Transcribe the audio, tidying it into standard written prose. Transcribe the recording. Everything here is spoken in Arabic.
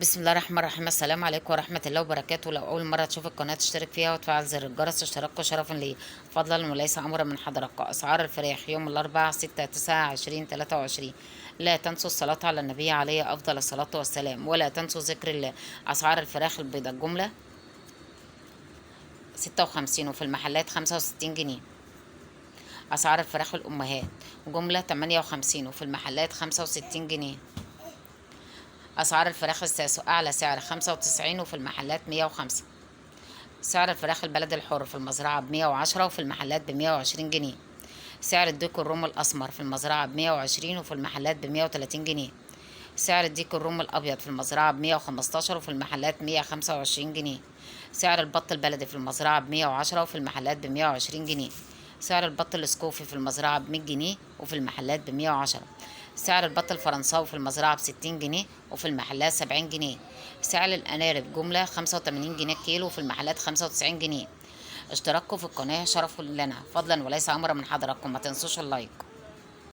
بسم الله الرحمن الرحيم. السلام عليكم ورحمة الله وبركاته. لو أول مرة تشوف القناة تشترك فيها وتفعل زر الجرس. اشتراككم شرفا لي فضلا وليس أمرا من حضراتكم. أسعار الفراخ يوم الأربعاء 6/9/2023. لا تنسوا الصلاة على النبي عليه أفضل الصلاة والسلام، ولا تنسوا ذكر الله. أسعار الفراخ البيضاء الجملة 56، وفي المحلات 65 جنيه. أسعار الفراخ الأمهات جملة 58، وفي المحلات 65 جنيه. أسعار الفراخ الساسو أعلى سعر 95، وفي المحلات 105. سعر الفراخ البلد الحر في المزرعة ب110، وفي المحلات ب120 جنيه. سعر الديك الروم الأسمر في المزرعة ب120، وفي المحلات ب130 جنيه. سعر الديك الروم الأبيض في المزرعة ب115، وفي المحلات 125 جنيه. سعر البط البلدي في المزرعة ب110، وفي المحلات ب120 جنيه. سعر البط الاسكوفي في المزرعة ب100 جنيه، وفي المحلات ب110. سعر البط الفرنساوي في المزرعة ب60 جنيه، وفي المحلات 70 جنيه. سعر الأنارب جملة 85 جنيه كيلو، وفي المحلات 95 جنيه. اشتراككم في القناة شرف لنا فضلا وليس أمرا من حضراتكم. ما تنسوش اللايك.